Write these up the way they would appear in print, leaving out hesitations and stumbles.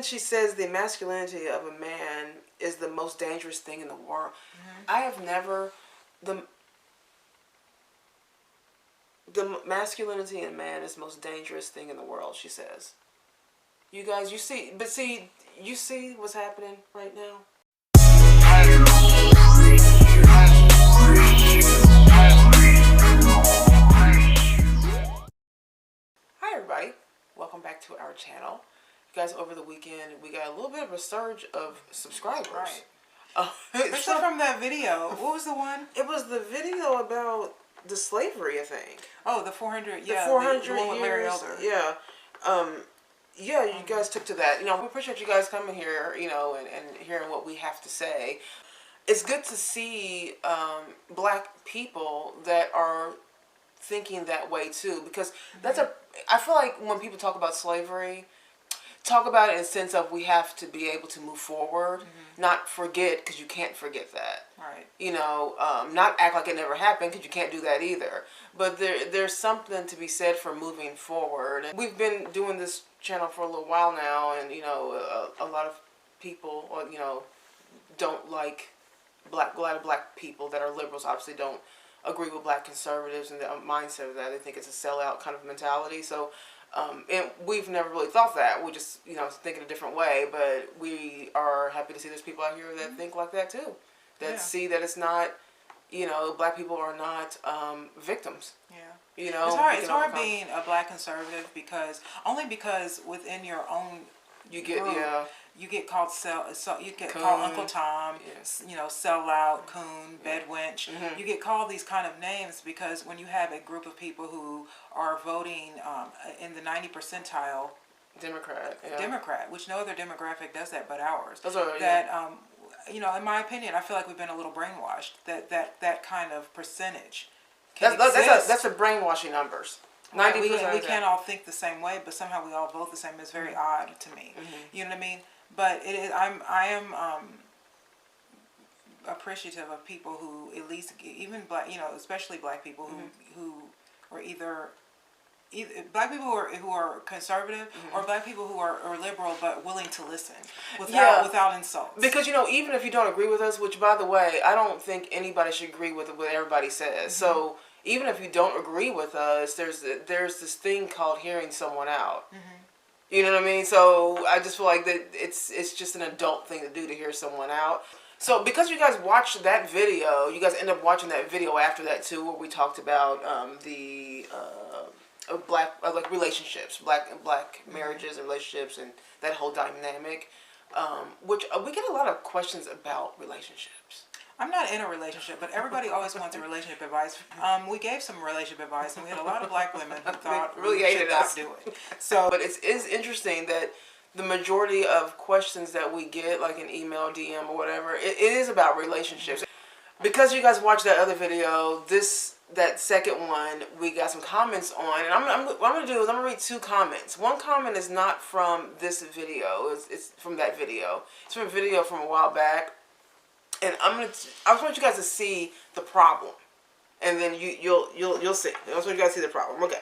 she says the masculinity of a man is the most dangerous thing in the world. I have never the masculinity in man is the most dangerous thing in the world, she says. You guys, you see what's happening right now? Hi everybody, welcome back to our channel. You guys, over the weekend we got a little bit of a surge of subscribers. Right. Especially from that video. What was the one? It was the video about the slavery, I think. Oh, the 400. Yeah, the 400 the one with Larry Elder. Yeah. Yeah, you guys took to that. You know, we appreciate you guys coming here, you know, and hearing what we have to say. It's good to see black people that are thinking that way too, because that's I feel like when people talk about slavery, talk about it in the sense of we have to be able to move forward, not forget, because you can't forget that. Right. You know, not act like it never happened, because you can't do that either. But there's something to be said for moving forward. And we've been doing this channel for a little while now, and you know, a lot of people, you know, don't like a lot of black people that are liberals obviously don't agree with black conservatives and the mindset of that. They think it's a sellout kind of mentality. So, and we've never really thought that. We just, you know, think in a different way. But we are happy to see there's people out here that think like that too. That see that it's not, you know, black people are not victims. Yeah. You know, it's hard being a black conservative because within your own you get group, you get called called Uncle Tom, you know, sellout, coon, bedwench. You get called these kind of names because when you have a group of people who are voting in the 90 percentile Democrat, which no other demographic does that but ours. You know, in my opinion, I feel like we've been a little brainwashed. That kind of percentage. That's the brainwashing numbers. 90%. We can't all think the same way, but somehow we all vote the same. It's very odd to me. You know what I mean? But it is. I am appreciative of people who at least, even black, you know, especially black people who are either black people who are conservative or black people who are liberal but willing to listen without insults. Because, you know, even if you don't agree with us, which by the way, I don't think anybody should agree with what everybody says. So even if you don't agree with us, there's this thing called hearing someone out. You know what I mean? So I just feel like that it's just an adult thing to do, to hear someone out. So because you guys watched that video, you guys end up watching that video after that too, where we talked about like relationships, black marriages and relationships and that whole dynamic, which we get a lot of questions about relationships. I'm not in a relationship, but everybody always wants a relationship advice. We gave some relationship advice, and we had a lot of black women who thought really we should not do it. So, but it is interesting that the majority of questions that we get, like an email, DM, or whatever, it is about relationships. Because you guys watched that other video, that second one, we got some comments on, and what I'm going to do is I'm going to read two comments. One comment is not from this video, it's from that video. It's from a video from a while back, and I just want you guys to see the problem, and then you'll see. I just want you guys to see the problem. Okay.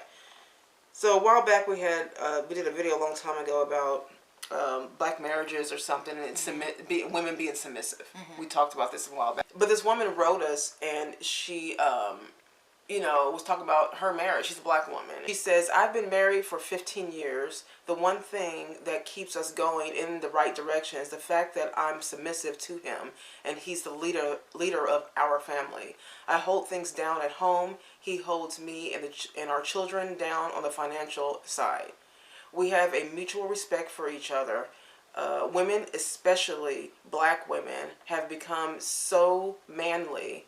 So a while back we did a video a long time ago about black marriages or something, and women being submissive. We talked about this a while back. But this woman wrote us, and she, you know, was talking about her marriage. She's a black woman. She says, "I've been married for 15 years. The one thing that keeps us going in the right direction is the fact that I'm submissive to him, and he's the leader of our family. I hold things down at home. He holds me and our children down on the financial side. We have a mutual respect for each other. Women, especially black women, have become so manly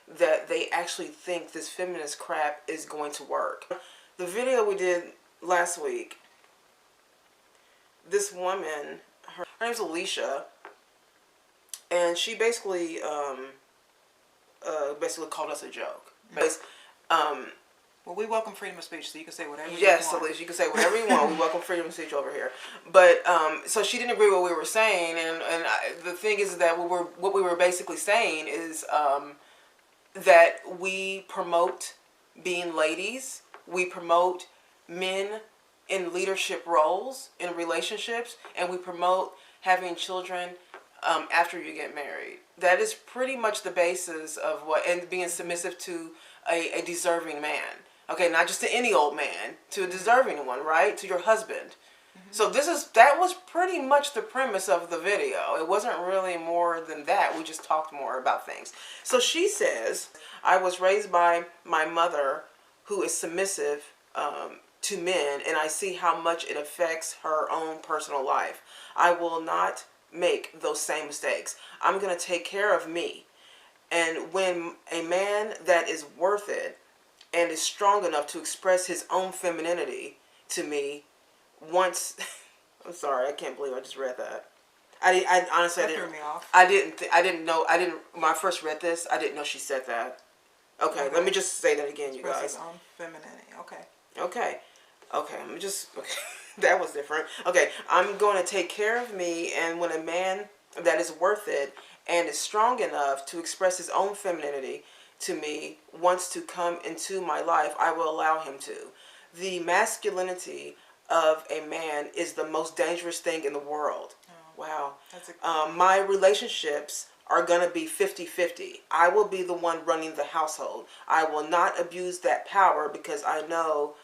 that they actually think this feminist crap is going to work." The video we did last week, this woman, her name's Alicia, and she basically called us a joke. Well, we welcome freedom of speech, so you can say whatever you want. Yes, Alicia, you can say whatever you want. We welcome freedom of speech over here. But so she didn't agree with what we were saying, and the thing is that what we were basically saying is that we promote being ladies. We promote men in leadership roles in relationships, and we promote having children after you get married. That is pretty much the basis of what, and being submissive to a deserving man. Okay, not just to any old man, to a deserving one, right? To your husband. So that was pretty much the premise of the video. It wasn't really more than that. We just talked more about things. So she says, I was raised by my mother who is submissive to men, and I see how much it affects her own personal life. I will not make those same mistakes. I'm going to take care of me. And when a man that is worth it and is strong enough to express his own femininity to me once, I'm sorry, I can't believe I just read that. I honestly, That threw me off. I didn't know, when I first read this, I didn't know she said that. Okay, let me just say that again, you guys. His own femininity, okay. Okay, let me just, okay, that was different. Okay, I'm going to take care of me, and when a man that is worth it and is strong enough to express his own femininity to me wants to come into my life, I will allow him to. The masculinity of a man is the most dangerous thing in the world. Oh, wow. My relationships are going to be 50-50. I will be the one running the household. I will not abuse that power because I know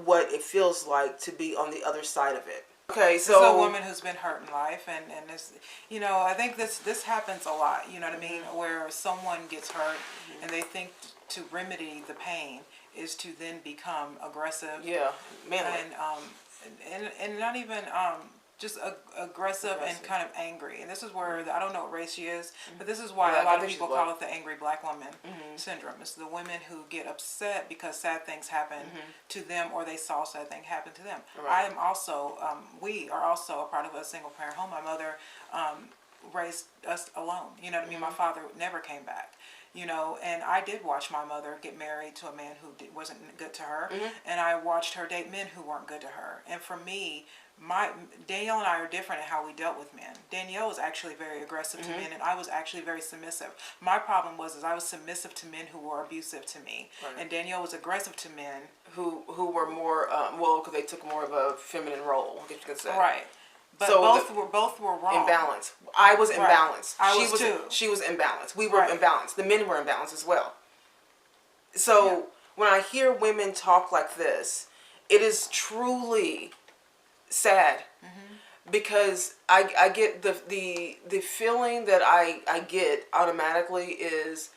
what it feels like to be on the other side of it. Okay, so this is a woman who's been hurt in life, and this, I think this happens a lot, you know what I mean, where someone gets hurt and they think to remedy the pain is to then become aggressive. Yeah, manly. And not even just aggressive and kind of angry. And this is where I don't know what race she is, but this is why a lot of people call it the angry black woman syndrome. It's the women who get upset because sad things happen to them, or they saw sad things happen to them. Right. I am also, we are also a part of a single parent home. My mother raised us alone. You know what I mean? My father never came back. And I did watch my mother get married to a man who wasn't good to her, and I watched her date men who weren't good to her. And for me, Danielle and I are different in how we dealt with men. Danielle was actually very aggressive to men, and I was actually very submissive. My problem was I was submissive to men who were abusive to me, and Danielle was aggressive to men who were more because they took more of a feminine role, I guess you could say. Right. But so both were wrong. Imbalanced. I was imbalanced. She was imbalanced. We were imbalanced. The men were imbalanced as well. So when I hear women talk like this, it is truly sad because I get the feeling that I get automatically is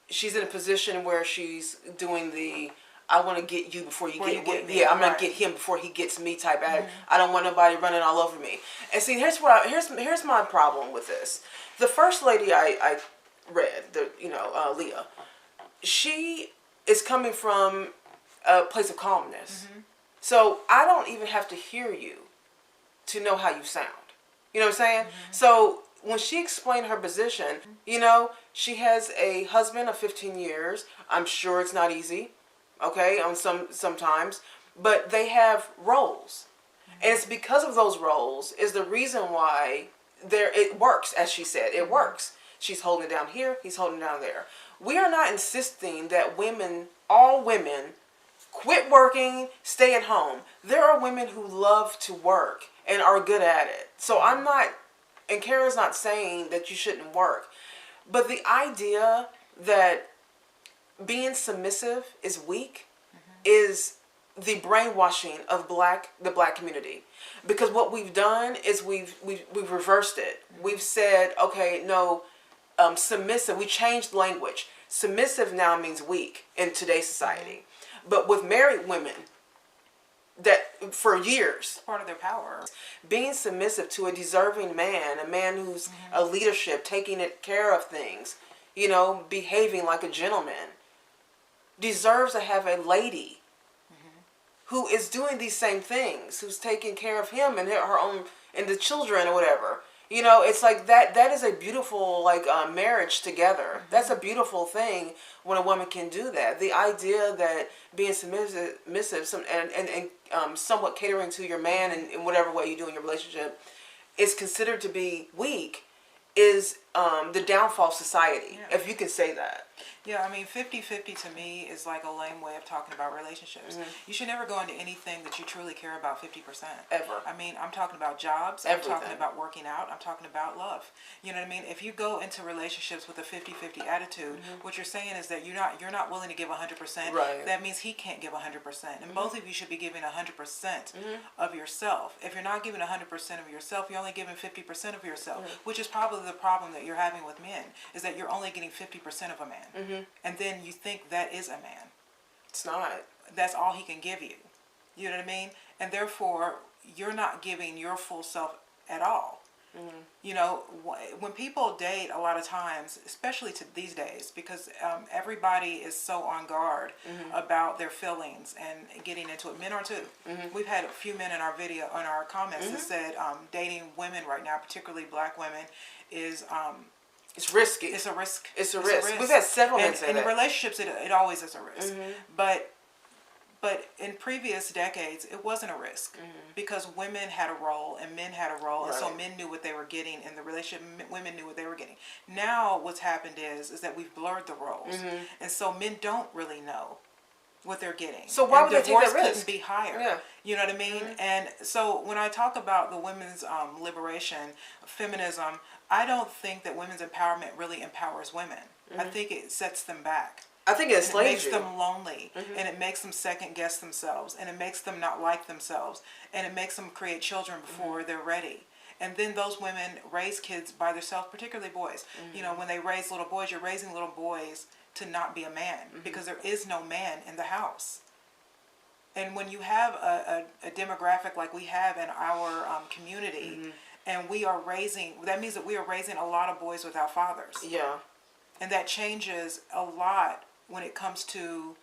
she's in a position where she's doing the I want to get you before you get me. Yeah, I'm gonna get him before he gets me type attitude. I don't want nobody running all over me. And see, here's my problem with this. The first lady I read, Leah, she is coming from a place of calmness. So I don't even have to hear you to know how you sound. You know what I'm saying? So when she explained her position, she has a husband of 15 years. I'm sure it's not easy. Okay, on sometimes, but they have roles, and it's because of those roles is the reason why it works. As she said, it works. She's holding it down here, he's holding it down there. We are not insisting that all women, quit working, stay at home. There are women who love to work and are good at it. So I'm not, and Kara's not saying that you shouldn't work, but the idea that being submissive is weak is the brainwashing of the black community, because what we've done is we've reversed it. We've said, okay, no, submissive. We changed language. Submissive now means weak in today's society, but with married women, that for years, part of their power, being submissive to a deserving man, a man who's a leadership, taking care of things, behaving like a gentleman, deserves to have a lady who is doing these same things, who's taking care of him and her own and the children or whatever. It's like that is a beautiful marriage together. That's a beautiful thing when a woman can do that. The idea that being submissive and somewhat catering to your man in whatever way you do in your relationship is considered to be weak is the downfall of society, if you can say that. Yeah, I mean, 50-50 to me is like a lame way of talking about relationships. You should never go into anything that you truly care about 50%. Ever. I mean, I'm talking about jobs. Everything. I'm talking about working out. I'm talking about love. You know what I mean? If you go into relationships with a 50-50 attitude, what you're saying is that you're not willing to give 100%. Right. That means he can't give 100%. And both of you should be giving 100% of yourself. If you're not giving 100% of yourself, you're only giving 50% of yourself, which is probably the problem that you're having with men, is that you're only getting 50% of a man. And then you think that is a man. It's not. That's all he can give you. You know what I mean? And therefore, you're not giving your full self at all. You know, when people date, a lot of times, especially these days, because everybody is so on guard about their feelings and getting into it. Men are too. We've had a few men in our video, in our comments, that said dating women right now, particularly black women, is it's risky. It's a risk. It's a risk. We've had several men say that. In relationships, it always is a risk. But in previous decades, it wasn't a risk because women had a role and men had a role, and so men knew what they were getting in the relationship. Women knew what they were getting. Now, what's happened is that we've blurred the roles, and so men don't really know what they're getting. So why would they take that divorce risk? couldn't be higher. Yeah. You know what I mean? And so when I talk about the women's liberation, feminism, I don't think that women's empowerment really empowers women. I think it sets them back. I think it enslaves makes them lonely, and it makes them second guess themselves, and it makes them not like themselves, and it makes them create children before they're ready. And then those women raise kids by themselves, particularly boys. You know, when they raise little boys, you're raising little boys to not be a man because there is no man in the house. And when you have a demographic like we have in our community, and we are raising, that means that we are raising a lot of boys without fathers. Yeah. And that changes a lot when it comes to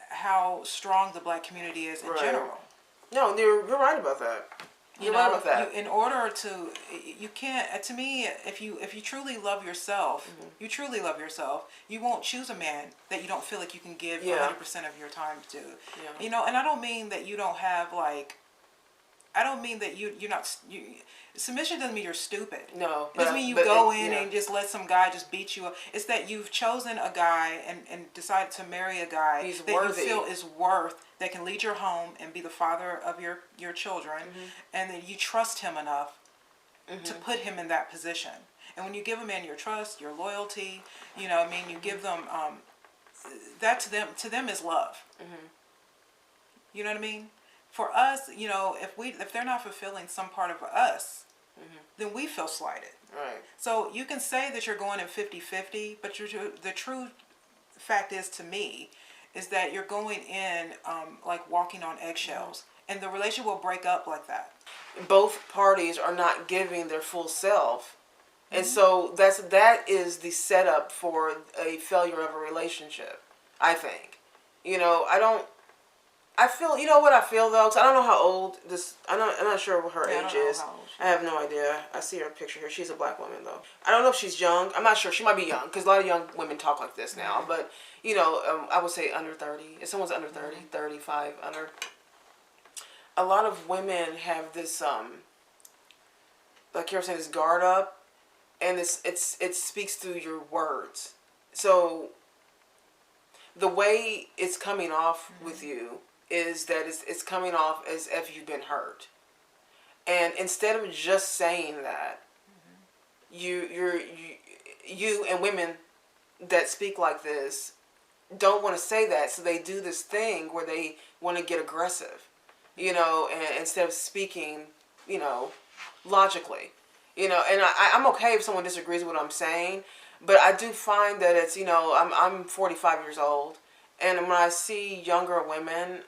how strong the black community is in general. No, you're right about that. You're right about that. In order to, you can't. To me, if you truly love yourself, you truly love yourself. You won't choose a man that you don't feel like you can give 100% of your time to. You know, and I don't mean that you don't have like. I don't mean that you're not. Submission doesn't mean you're stupid. No. It doesn't mean you go in and just let some guy just beat you up. It's that you've chosen a guy and decided to marry a guy that you feel is worth, that can lead your home and be the father of your children, and that you trust him enough to put him in that position. And when you give a man your trust, your loyalty, you know, I mean, you give them, that to them is love. You know what I mean? For us, you know, if they're not fulfilling some part of us, then we feel slighted. Right. So you can say that you're going in 50-50, but the true fact is, to me, is that you're going in like walking on eggshells, and the relationship will break up like that. Both parties are not giving their full self, and so that is the setup for a failure of a relationship, I think. You know, I feel, you know what I feel though, because I don't know how old I'm not sure what her age is. I have no idea. I see her picture here. She's a black woman though. I don't know if she's young. I'm not sure. She might be young, because a lot of young women talk like this now. But, you know, I would say under 30. If someone's under 30, 35, under. A lot of women have this, like you're saying, this guard up, and it speaks through your words. So the way it's coming off with you is that it's coming off as if you've been hurt. And instead of just saying that, you and women that speak like this don't want to say that, so they do this thing where they want to get aggressive, you know, and instead of speaking, you know, logically, you know. And I'm okay if someone disagrees with what I'm saying, but I do find that it's, you know, I'm 45 years old, and when I see younger women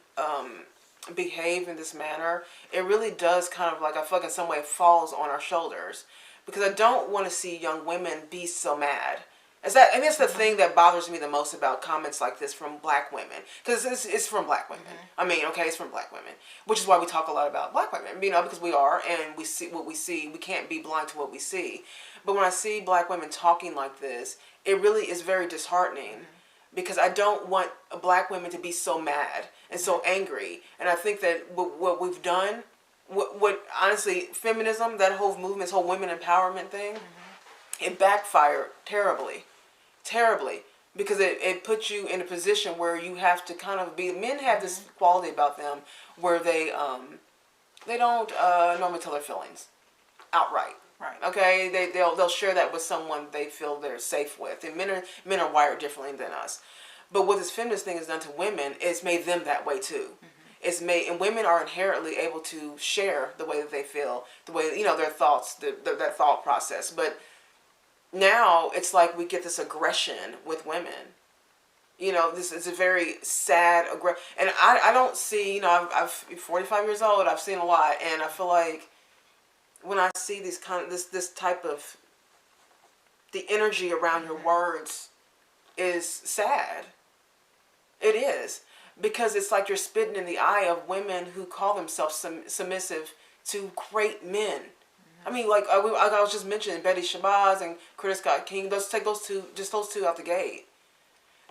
behave in this manner, it really does kind of, like, I feel like in some way it falls on our shoulders, because I don't want to see young women be so mad. And it's the thing that bothers me the most about comments like this from black women, because it's from black women. I mean, okay, it's from black women, which is why we talk a lot about black women, you know, because we are, and we see what we see. We can't be blind to what we see. But when I see black women talking like this, it really is very disheartening, because I don't want black women to be so mad and so angry. And I think that what we've done, what honestly, feminism, that whole movement, this whole women empowerment thing, it backfired terribly. because it puts you in a position where you have to kind of be. Men have this quality about them where they don't normally tell their feelings outright. Right. Okay, they'll share that with someone they feel they're safe with, and men are wired differently than us. But what this feminist thing has done to women is made them that way too. It's made, and women are inherently able to share the way that they feel, the way their thoughts, that thought process. But now it's like we get this aggression with women. This is a very sad and I don't see. I'm 45 years old. I've seen a lot, and I feel like when I see these this type of the energy around your words is sad. It is, because it's like you're spitting in the eye of women who call themselves submissive to great men. I mean, like I was just mentioning Betty Shabazz and Curtis Scott King. Take those two out the gate.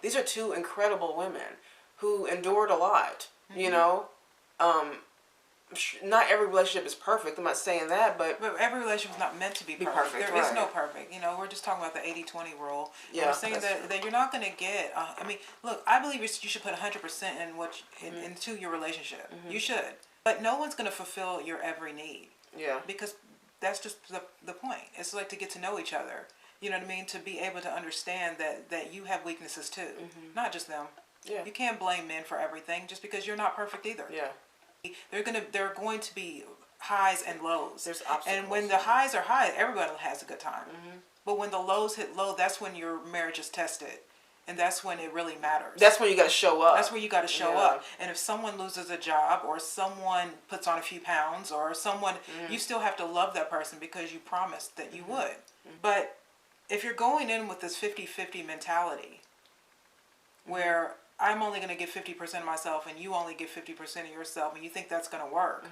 These are two incredible women who endured a lot. Not every relationship is perfect. I'm not saying that, but every relationship is not meant to be perfect. There is no perfect. We're just talking about the 80-20 rule. Yeah, we're saying that you're not going to get. Look, I believe you should put 100% into your relationship. You should, but no one's going to fulfill your every need. Yeah, because that's just the point. It's like to get to know each other. You know what I mean? To be able to understand that you have weaknesses too, not just them. Yeah, you can't blame men for everything just because you're not perfect either. Yeah. There are going to be highs and lows. There's obstacles. And when the highs are high, everybody has a good time. But when the lows hit low, that's when your marriage is tested. And that's when it really matters. That's when you got to show up. That's where you got to show up. And if someone loses a job, or someone puts on a few pounds, or someone, you still have to love that person because you promised that you would. But if you're going in with this 50-50 mentality, where I'm only going to give 50% of myself and you only give 50% of yourself, and you think that's going to work.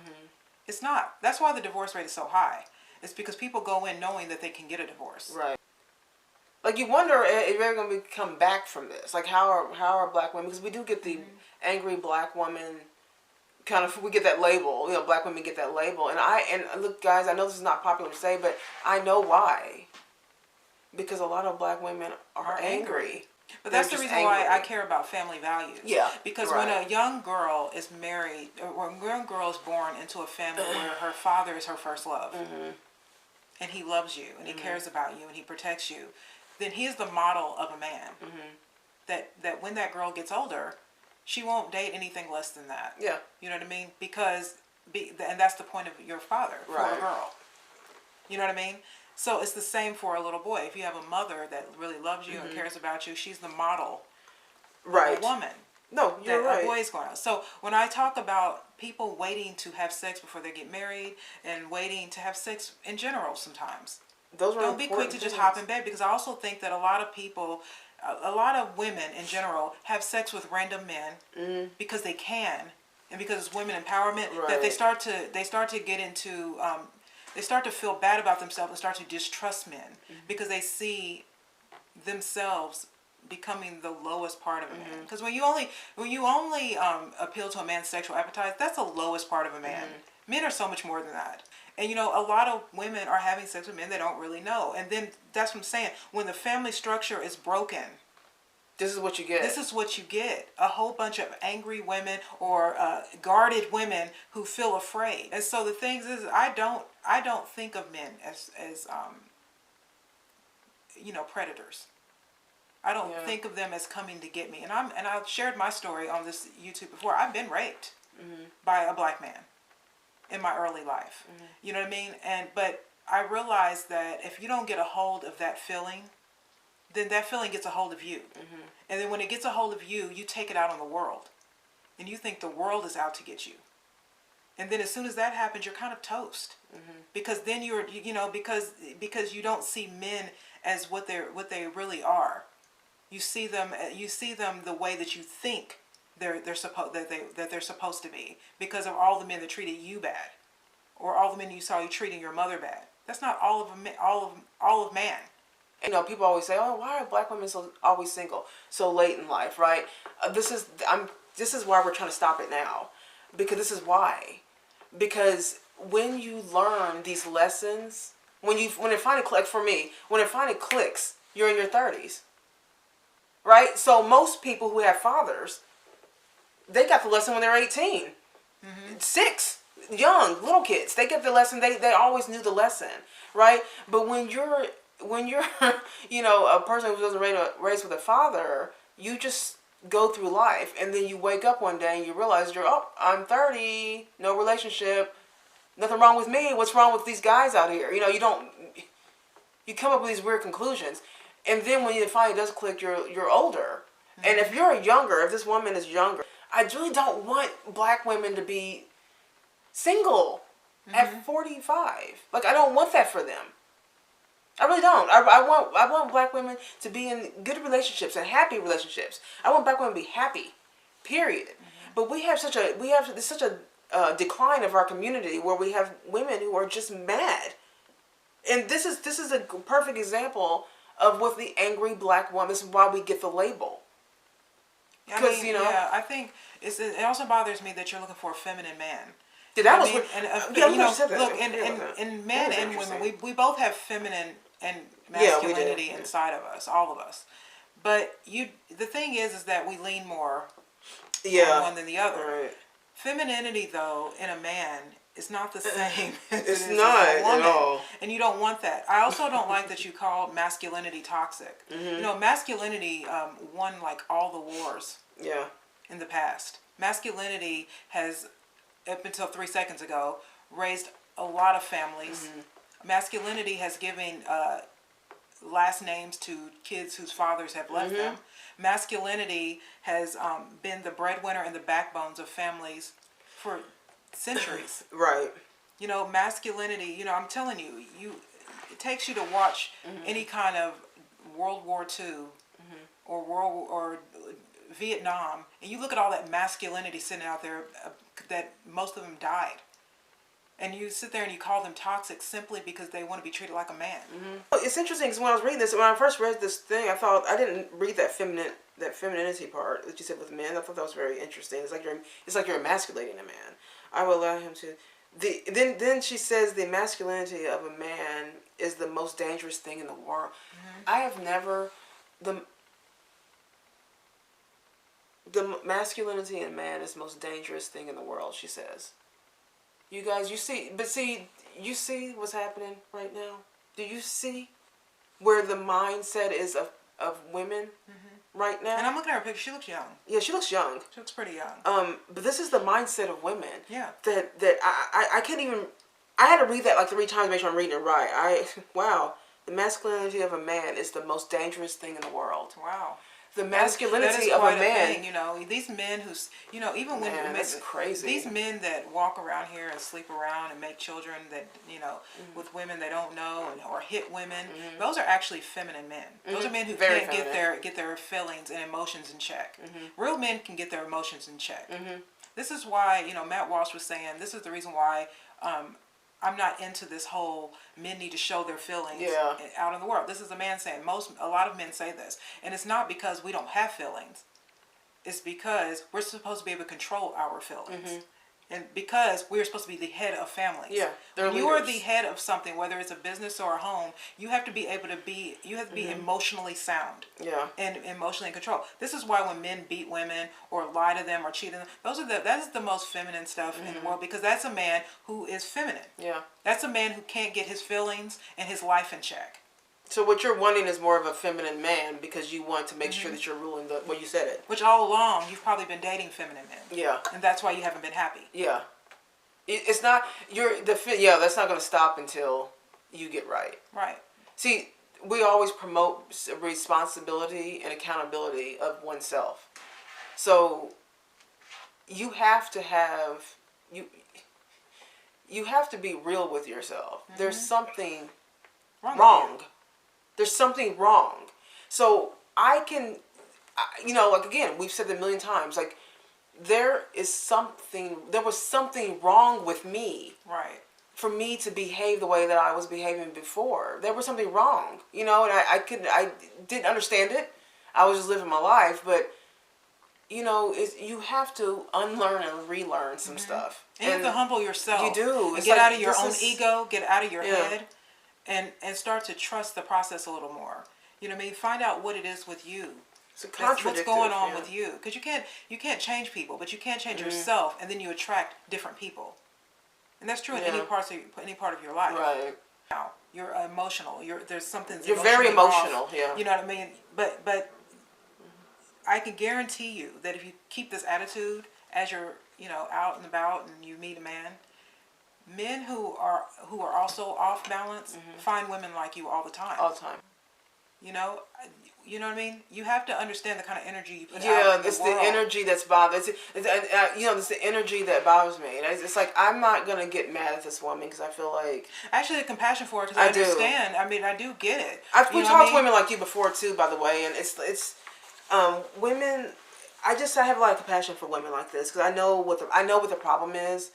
It's not. That's why the divorce rate is so high. It's because people go in knowing that they can get a divorce. Right. Like, you wonder if they're going to come back from this. Like, how are black women, because we do get the angry black woman we get that label. Black women get that label. And look, guys, I know this is not popular to say, but I know why. Because a lot of black women are angry. But that's the reason why I care about family values. Yeah. Because when a young girl is married, or when a young girl is born into a family where her father is her first love, and he loves you, and he cares about you, and he protects you, then he is the model of a man. That when that girl gets older, she won't date anything less than that. Yeah. You know what I mean? And that's the point of your father for a girl. You know what I mean? So it's the same for a little boy. If you have a mother that really loves you and cares about you, she's the model of a woman. No, you're right. A boy is going on. So when I talk about people waiting to have sex before they get married, and waiting to have sex in general sometimes, don't be quick to just hop in bed, because I also think that a lot of people, a lot of women in general, have sex with random men because they can, and because it's women empowerment, that they start to get into... they start to feel bad about themselves and start to distrust men because they see themselves becoming the lowest part of a man. Because when you only appeal to a man's sexual appetite, that's the lowest part of a man. Men are so much more than that. And a lot of women are having sex with men they don't really know. And then that's what I'm saying. When the family structure is broken, this is what you get. This is what you get. A whole bunch of angry women, or guarded women who feel afraid. And so the thing is, I don't think of men as predators. I don't think of them as coming to get me. And I've shared my story on this YouTube before. I've been raped by a black man in my early life. You know what I mean? But I realized that if you don't get a hold of that feeling, then that feeling gets a hold of you. And then when it gets a hold of you, you take it out on the world. And you think the world is out to get you. And then as soon as that happens, you're kind of toast. Because then because you don't see men as what they really are. You see them the way that you think they're supposed to be, because of all the men that treated you bad, or all the men you saw you treating your mother bad. That's not all of man. People always say, "Oh, why are black women always single so late in life?" Right? This is why we're trying to stop it now, because this is why. Because when you learn these lessons, when it finally clicks, for me, when it finally clicks, you're in your 30s. right? So most people who have fathers, they got the lesson when they're 18. 6, young, little kids. They get the lesson. They always knew the lesson, right? But when you're you know, a person who wasn't raised with a father, you just go through life, and then you wake up one day and you realize I'm 30, no relationship, nothing wrong with me. What's wrong with these guys out here? You know, you come up with these weird conclusions, and then when it finally does click, you're older. And if if this woman is younger, I really don't want black women to be single at 45. Like, I don't want that for them. I really don't. I want black women to be in good relationships and happy relationships. I want black women to be happy, period. But we have such a decline of our community where we have women who are just mad, and this is a perfect example of what the angry black woman. This is why we get the label. Because I think it also bothers me that you're looking for a feminine man. Yeah, that was look, in men and women, we both have feminine and masculinity inside of us, all of us. But the thing is that we lean more on one than the other. Right. Femininity, though, in a man is not the same as it's it is not as a woman. At all. And you don't want that. I also don't like that you call masculinity toxic. You know, masculinity won like all the wars in the past. Masculinity has, up until 3 seconds ago, raised a lot of families. Masculinity has given last names to kids whose fathers have left them. Masculinity has been the breadwinner and the backbones of families for centuries. Right. You know, masculinity, you know, I'm telling you, it takes you to watch any kind of World War II or Vietnam, and you look at all that masculinity sitting out there, that most of them died. And you sit there and you call them toxic simply because they want to be treated like a man. It's interesting because when I was reading this, when I first read this thing, I didn't read that femininity part that you said with men. I thought that was very interesting. It's like you're emasculating a man. I will allow him to. Then she says the masculinity of a man is the most dangerous thing in the world. I have never the masculinity in man is the most dangerous thing in the world, she says. You guys, you see what's happening right now? Do you see where the mindset is of women right now? And I'm looking at her picture. She looks young. Yeah, she looks young. She looks pretty young. But this is the mindset of women. Yeah. That I can't even. I had to read that like 3 times to make sure I'm reading it right. Wow. The masculinity of a man is the most dangerous thing in the world. Wow. The masculinity of a man. Thing, you know, these men who's, you know, even when that's crazy. These men that walk around here and sleep around and make children that, you know, with women they don't know or hit women, those are actually feminine men. Those are men who can't get their feelings and emotions in check. Real men can get their emotions in check. This is why, you know, Matt Walsh was saying this is the reason why I'm not into this whole men need to show their feelings out in the world. This is a man saying. A lot of men say this. And it's not because we don't have feelings. It's because we're supposed to be able to control our feelings. And because we're supposed to be the head of families. Yeah, when you are the head of something, whether it's a business or a home, you have to be able to be, emotionally sound. Yeah. And emotionally in control. This is why when men beat women or lie to them or cheat on them, that is the most feminine stuff in the world, because that's a man who is feminine. Yeah. That's a man who can't get his feelings and his life in check. So what you're wanting is more of a feminine man because you want to make sure that you're ruling you said it. Which all along, you've probably been dating feminine men. Yeah. And that's why you haven't been happy. Yeah. It's not, that's not going to stop until you get right. Right. See, we always promote responsibility and accountability of oneself. So you have to be real with yourself. There's something wrong. There's something wrong. So I can, like again, we've said it a million times, like there was something wrong with me. Right. For me to behave the way that I was behaving before. There was something wrong, and I didn't understand it. I was just living my life, but you have to unlearn and relearn some stuff. And you have to humble yourself. You do. And get out of your own ego, get out of your head. And start to trust the process a little more. You know what I mean? Find out what it is with you That's what's going on with you, because you can't change people, but you can change yourself, and then you attract different people, and that's true in any part of your life. Right. Now you're emotional. There's something. You're very emotional. Off, yeah. You know what I mean? But I can guarantee you that if you keep this attitude as you're out and about and you meet a man, men who are also off balance find women like you all the time. All the time. You know what I mean? You have to understand the kind of energy you put out in the it's world. the energy that's bothers. It's the energy that bothers me. It's like I'm not gonna get mad at this woman because I feel like I actually have compassion for her because I understand. I mean, I do get it. We talked to women like you before too, by the way, and it's women. I have a lot of compassion for women like this because I know what the problem is,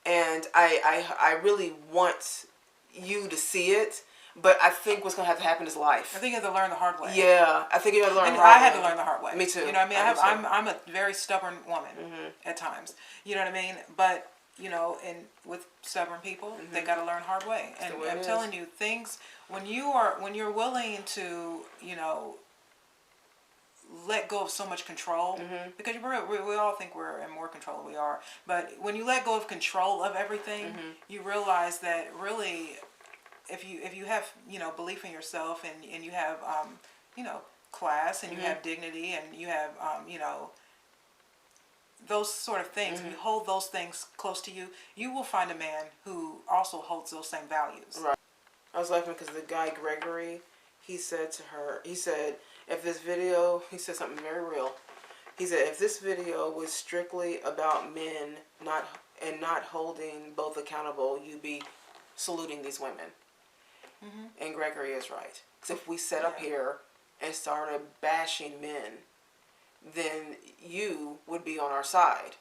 and I really want you to see it. But I think what's going to have to happen is life. I think you have to learn the hard way. Yeah, I think you have to learn the hard way. And I had to learn the hard way. Me too. You know what I mean? I'm a very stubborn woman at times. You know what I mean? But, and with stubborn people, they got to learn the hard way. And I'm telling you, things, when you're willing to, let go of so much control, because we all think we're in more control than we are. But when you let go of control of everything, you realize that really, if you have belief in yourself and you have class and you have dignity and you have those sort of things, and you hold those things close to you, you will find a man who also holds those same values. Right. I was laughing because the guy Gregory, he said if this video, he said something very real. He said if this video was strictly about men not holding both accountable, you'd be saluting these women. And Gregory is right. Because if we set up here and started bashing men, then you would be on our side.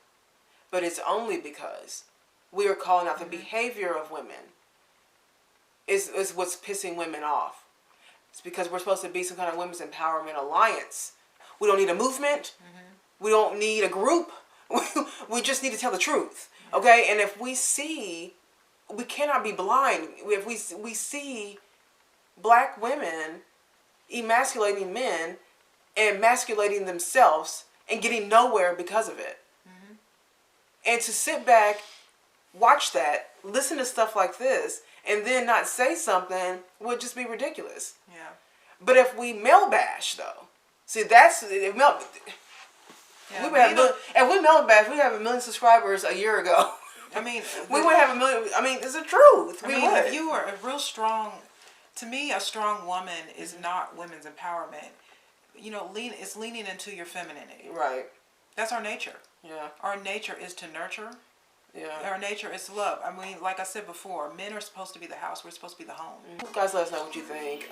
But it's only because we are calling out the behavior of women is what's pissing women off. It's because we're supposed to be some kind of women's empowerment alliance. We don't need a movement. We don't need a group. We just need to tell the truth. Okay? And if we see... We cannot be blind. If we see black women emasculating men and emasculating themselves and getting nowhere because of it. And to sit back, watch that, listen to stuff like this, and then not say something would just be ridiculous. Yeah. But if we male bash, though, see, that's... If we male bash, we have 1 million subscribers a year ago. I mean, we would have 1 million. I mean, it's the truth. If you are a real strong, to me, a strong woman is not women's empowerment. It's leaning into your femininity. Right. That's our nature. Yeah. Our nature is to nurture. Yeah. Our nature is to love. I mean, like I said before, men are supposed to be the house. We're supposed to be the home. Guys, let us know what you think.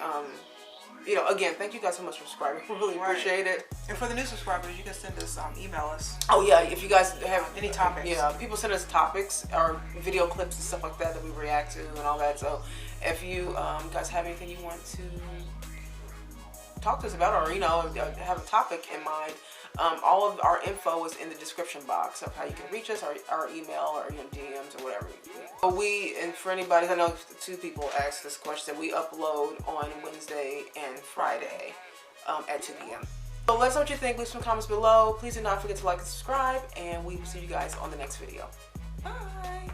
Again, thank you guys so much for subscribing. We really appreciate it. And for the new subscribers, you can send us, email us. Oh yeah, if you guys have any topics. Yeah, people send us topics or video clips and stuff like that we react to and all that. So if you guys have anything you want to talk to us about or have a topic in mind, all of our info is in the description box of how you can reach us, our email or DMs or whatever. But and for anybody, I know 2 people asked this question, we upload on Wednesday and Friday at 2 p.m. So let us know what you think. Leave some comments below. Please do not forget to like and subscribe, and we will see you guys on the next video. Bye.